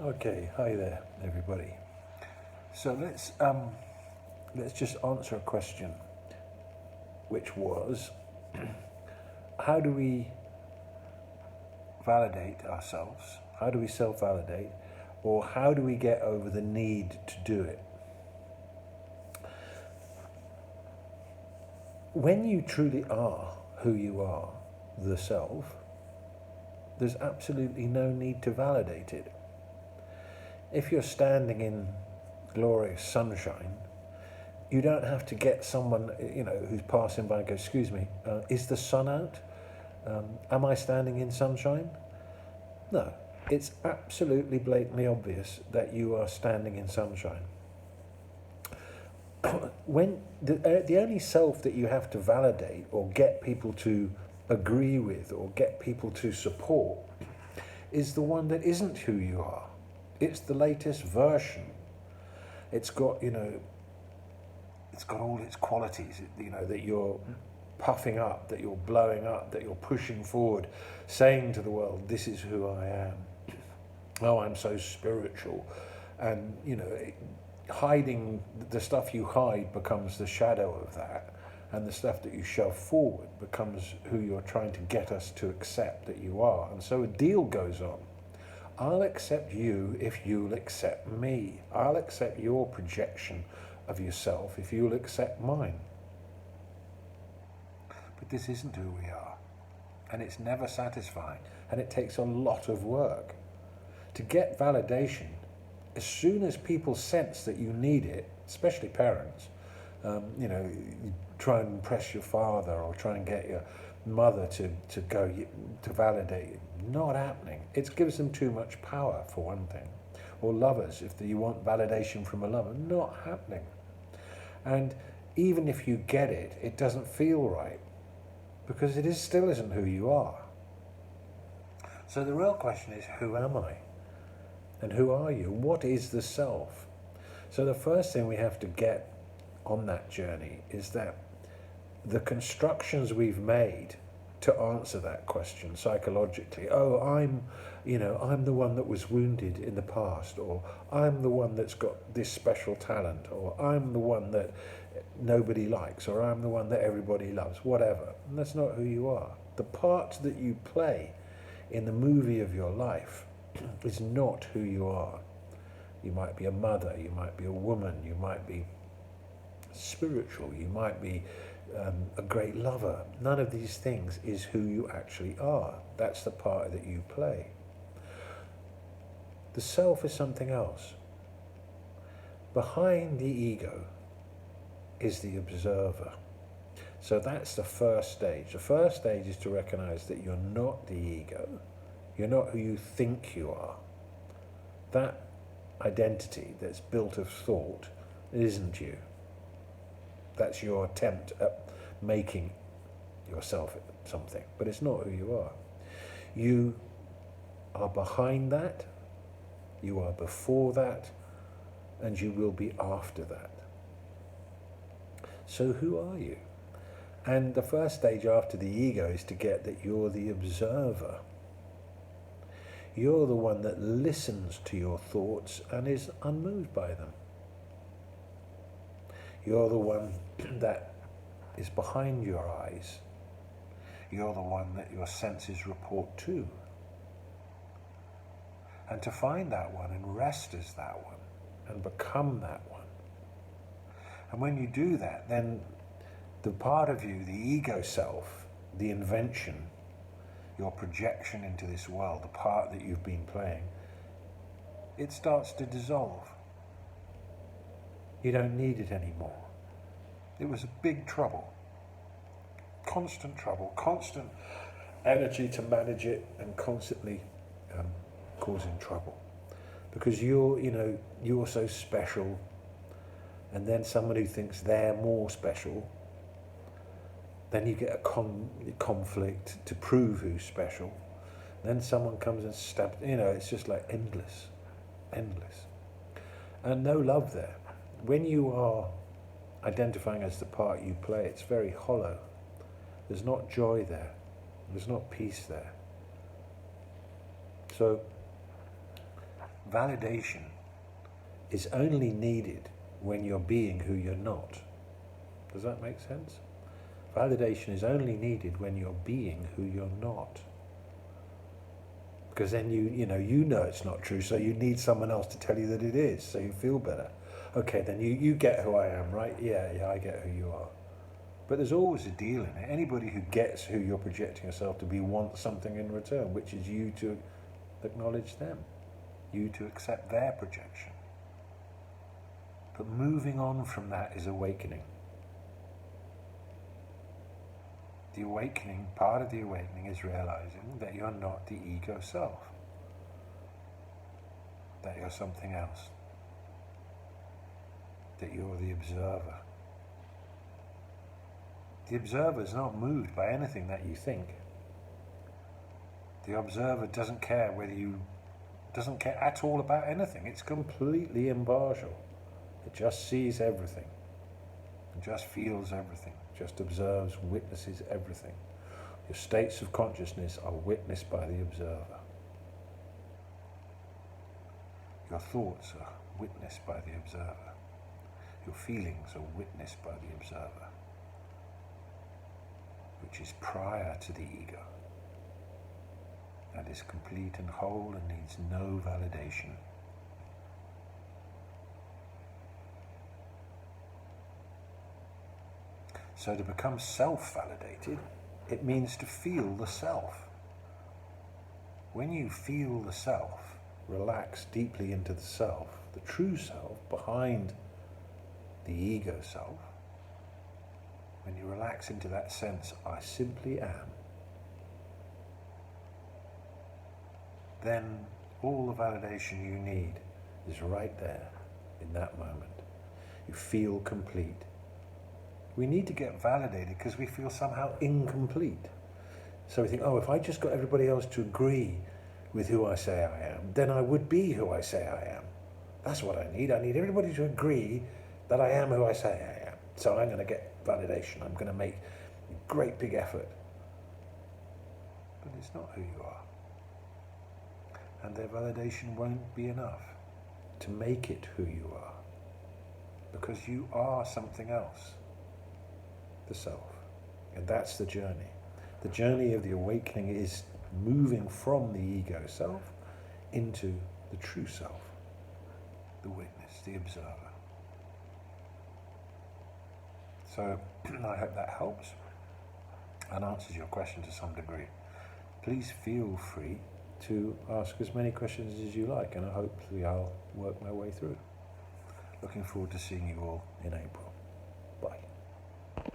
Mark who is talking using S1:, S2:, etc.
S1: Okay, hi there, everybody. So let's just answer a question, which was, how do we validate ourselves? How do we self-validate, or how do we get over the need to do it? When you truly are who you are, the self, there's absolutely no need to validate it. If you're standing in glorious sunshine, you don't have to get someone, who's passing by and go, excuse me, is the sun out? Am I standing in sunshine? No, it's absolutely blatantly obvious that you are standing in sunshine. When the only self that you have to validate or get people to agree with or get people to support is the one that isn't who you are. It's the latest version. It's got, it's got all its qualities, that you're puffing up, that you're blowing up, that you're pushing forward, saying to the world, this is who I am. Oh, I'm so spiritual. And, hiding, the stuff you hide becomes the shadow of that. And the stuff that you shove forward becomes who you're trying to get us to accept that you are. And so a deal goes on. I'll accept you if you'll accept me. I'll accept your projection of yourself if you'll accept mine. But this isn't who we are. And it's never satisfying. And it takes a lot of work. To get validation, as soon as people sense that you need it, especially parents, you try and impress your father or try and get your mother to go to validate you. Not happening. It gives them too much power, for one thing. Or lovers, if you want validation from a lover, not happening. And even if you get it, it doesn't feel right because it still isn't who you are. So the real question is, who am I? And who are you? What is the self? So the first thing we have to get on that journey is that the constructions we've made to answer that question psychologically, I'm the one that was wounded in the past, or I'm the one that's got this special talent, or I'm the one that nobody likes, or I'm the one that everybody loves, whatever. And that's not who you are. The part that you play in the movie of your life is not who you are. You might be a mother, you might be a woman, you might be spiritual, you might be a great lover. None of these things is who you actually are. That's the part that you play. The self is something else. Behind the ego is the observer. So that's the first stage. The first stage is to recognize that you're not the ego. You're not who you think you are. That identity that's built of thought isn't you. That's your attempt at making yourself something, but it's not who you are. You are behind that, you are before that, and you will be after that. So who are you? And the first stage after the ego is to get that you're the observer. You're the one that listens to your thoughts and is unmoved by them. You're the one that is behind your eyes. You're the one that your senses report to. And to find that one and rest as that one and become that one. And when you do that, then the part of you, the ego self, the invention, your projection into this world, the part that you've been playing, it starts to dissolve. You don't need it anymore. It was a big trouble. Constant trouble, constant energy to manage it, and constantly causing trouble. Because you're so special, and then someone who thinks they're more special, then you get a conflict to prove who's special. Then someone comes and stabs, it's just like endless. And no love there. When you are identifying as the part you play, it's very hollow. There's not joy there. There's not peace there. So validation is only needed when you're being who you're not. Does that make sense? Validation is only needed when you're being who you're not. Because then you know it's not true, so you need someone else to tell you that it is, so you feel better. Okay, then you get who I am, right? Yeah, I get who you are. But there's always a deal in it. Anybody who gets who you're projecting yourself to be wants something in return, which is you to acknowledge them, you to accept their projection. But moving on from that is awakening. The awakening, part of the awakening is realizing that you're not the ego self, that you're something else, that you're the observer. The observer is not moved by anything that you think. The observer doesn't care at all about anything. It's completely impartial. It just sees everything. It just feels everything. Just observes, witnesses everything. Your states of consciousness are witnessed by the observer. Your thoughts are witnessed by the observer. Your feelings are witnessed by the observer, which is prior to the ego. That is complete and whole and needs no validation. So to become self-validated, it means to feel the self. When you feel the self, relax deeply into the self, the true self behind the ego self, when you relax into that sense, I simply am, then all the validation you need is right there in that moment. You feel complete. We need to get validated because we feel somehow incomplete. So we think, if I just got everybody else to agree with who I say I am, then I would be who I say I am. That's what I need. I need everybody to agree that I am who I say I am. So I'm going to get validation. I'm going to make a great big effort. But it's not who you are. And their validation won't be enough to make it who you are. Because you are something else. The self. And that's the journey. The journey of the awakening is moving from the ego self into the true self, the witness, the observer. So I hope that helps and answers your question to some degree. Please feel free to ask as many questions as you like, and hopefully I'll work my way through. Looking forward to seeing you all in April. Bye.